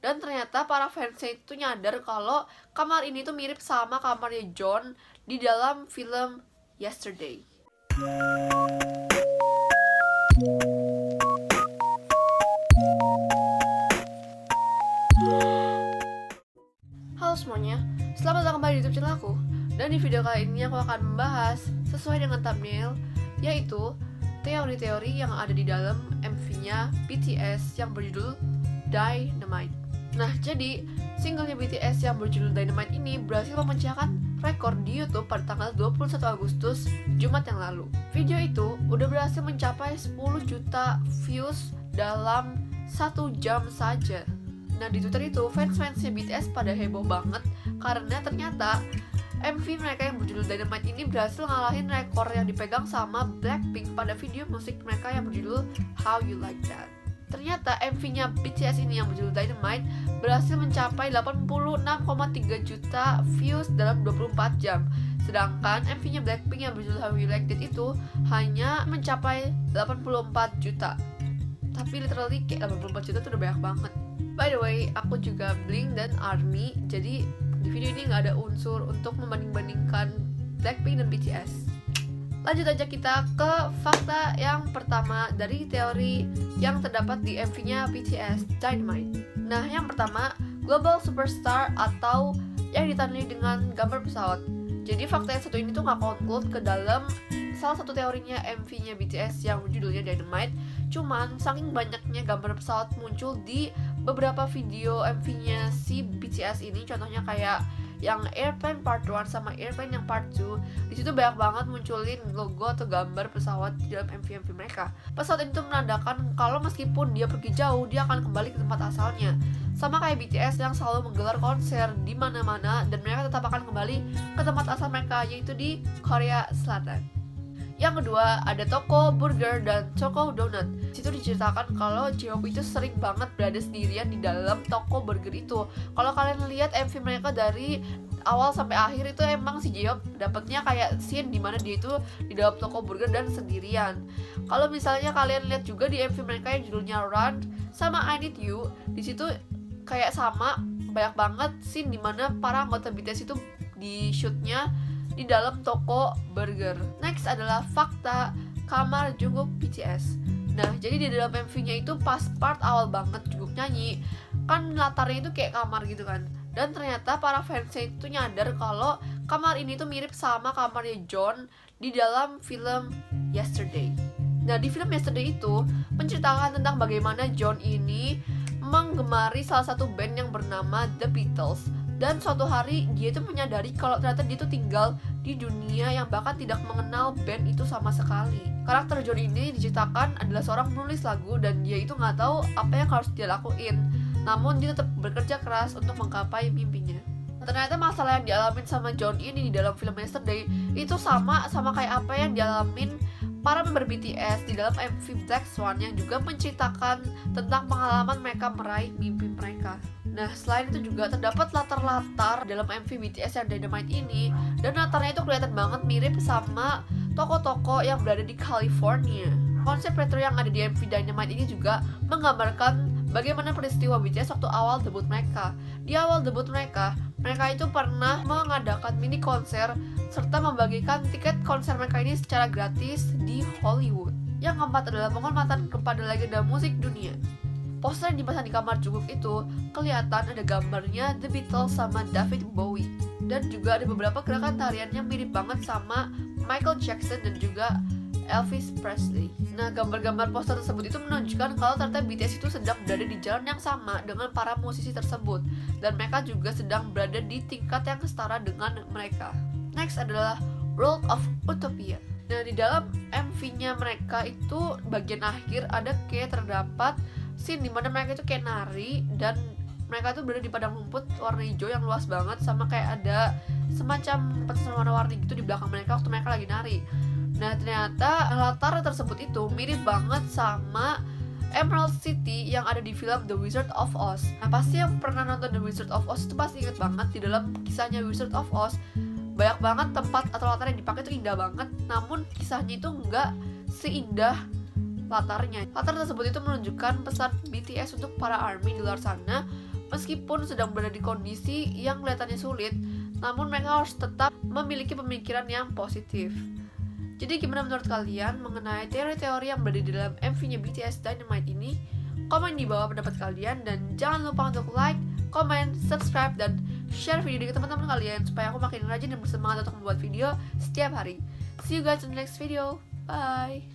Dan ternyata para fansnya itu nyadar kalau kamar ini tuh mirip sama kamarnya John di dalam film Yesterday. Halo semuanya, selamat datang kembali di YouTube channel aku. Dan di video kali ini aku akan membahas sesuai dengan thumbnail, yaitu teori-teori yang ada di dalam MV-nya BTS yang berjudul Dynamite. Nah, jadi singlenya BTS yang berjudul Dynamite ini berhasil memecahkan rekor di YouTube pada tanggal 21 Agustus, Jumat yang lalu. Video itu udah berhasil mencapai 10 juta views dalam 1 jam saja. Nah, di Twitter itu fans-fansnya BTS pada heboh banget karena ternyata MV mereka yang berjudul Dynamite ini berhasil ngalahin rekor yang dipegang sama Blackpink pada video musik mereka yang berjudul How You Like That. Ternyata MV-nya BTS ini yang berjudul Dynamite berhasil mencapai 86,3 juta views dalam 24 jam. Sedangkan MV-nya Blackpink yang berjudul How You Like That itu hanya mencapai 84 juta. Tapi literally kayak 84 juta itu udah banyak banget. By the way, aku juga Blink dan ARMY, jadi di video ini nggak ada unsur untuk membanding-bandingkan Blackpink dan BTS. Lanjut aja kita ke fakta yang pertama dari teori yang terdapat di MV-nya BTS Dynamite. Nah, yang pertama, Global Superstar atau yang ditandai dengan gambar pesawat. Jadi fakta yang satu ini tuh nggak conclude ke dalam salah satu teorinya MV-nya BTS yang judulnya Dynamite. Cuman saking banyaknya gambar pesawat muncul di beberapa video MV-nya si BTS ini, contohnya kayak yang Airplane Part 1 sama Airplane yang Part 2. Di situ banyak banget munculin logo atau gambar pesawat di dalam MV mereka. Pesawat itu menandakan kalau meskipun dia pergi jauh, dia akan kembali ke tempat asalnya. Sama kayak BTS yang selalu menggelar konser di mana-mana dan mereka tetap akan kembali ke tempat asal mereka, yaitu di Korea Selatan. Yang kedua, ada toko burger dan toko donat. Di situ diceritakan kalau J-Hope itu sering banget berada sendirian di dalam toko burger itu. Kalau kalian lihat MV mereka dari awal sampai akhir itu emang si J-Hope dapatnya kayak scene dimana dia itu di dalam toko burger dan sendirian. Kalau misalnya kalian lihat juga di MV mereka yang judulnya Run sama I Need You, di situ kayak sama banyak banget scene dimana para anggota BTS itu di shootnya di dalam toko burger. Next adalah fakta kamar Jungkook BTS. Nah, jadi di dalam MV-nya itu pas part awal banget Jungkook nyanyi, kan latarnya itu kayak kamar gitu kan. Dan ternyata para fansnya itu nyadar kalau kamar ini tuh mirip sama kamarnya John di dalam film Yesterday. Nah, di film Yesterday itu menceritakan tentang bagaimana John ini menggemari salah satu band yang bernama The Beatles. Dan suatu hari dia itu menyadari kalau ternyata dia itu tinggal di dunia yang bahkan tidak mengenal band itu sama sekali. Karakter John ini diceritakan adalah seorang penulis lagu dan dia itu nggak tahu apa yang harus dia lakuin. Namun dia tetap bekerja keras untuk menggapai mimpinya. Ternyata masalah yang dialamin sama John ini di dalam film Yesterday itu sama kayak apa yang dialamin para member BTS di dalam MV Black Swan yang juga menceritakan tentang pengalaman mereka meraih mimpi mereka. Nah, selain itu juga terdapat latar-latar dalam MV BTS yang Dynamite ini, dan latarnya itu kelihatan banget mirip sama toko-toko yang berada di California. Konsep retro yang ada di MV Dynamite ini juga menggambarkan bagaimana peristiwa BTS waktu awal debut mereka. Di awal debut mereka itu pernah mengadakan mini konser serta membagikan tiket konser mereka ini secara gratis di Hollywood. Yang keempat adalah penghormatan kepada legenda musik dunia. Poster yang dipasang di kamar Jungkook itu kelihatan ada gambarnya The Beatles sama David Bowie. Dan juga ada beberapa gerakan tarian yang mirip banget sama Michael Jackson dan juga Elvis Presley. Nah, gambar-gambar poster tersebut itu menunjukkan kalau ternyata BTS itu sedang berada di jalan yang sama dengan para musisi tersebut. Dan mereka juga sedang berada di tingkat yang setara dengan mereka. Next adalah World of Utopia. Nah, di dalam MV-nya mereka itu bagian akhir ada kayak terdapat scene dimana mereka itu kayak nari dan mereka tuh berada di padang rumput warna hijau yang luas banget, sama kayak ada semacam petasan warna-warni gitu di belakang mereka waktu mereka lagi nari. Nah, ternyata latar tersebut itu mirip banget sama Emerald City yang ada di film The Wizard of Oz. Nah, pasti yang pernah nonton The Wizard of Oz itu pasti inget banget di dalam kisahnya Wizard of Oz banyak banget tempat atau latar yang dipakai itu indah banget, namun kisahnya itu nggak seindah latarnya. Latar tersebut itu menunjukkan pesan BTS untuk para ARMY di luar sana Meskipun sedang berada di kondisi yang kelihatannya sulit, namun mereka harus tetap memiliki pemikiran yang positif. Jadi gimana menurut kalian mengenai teori-teori yang berada di dalam MV-nya BTS Dynamite ini? Komen di bawah pendapat kalian dan jangan lupa untuk like, comment, subscribe, dan share video ini ke teman-teman kalian supaya aku makin rajin dan bersemangat untuk membuat video setiap hari. See you guys in the next video. Bye.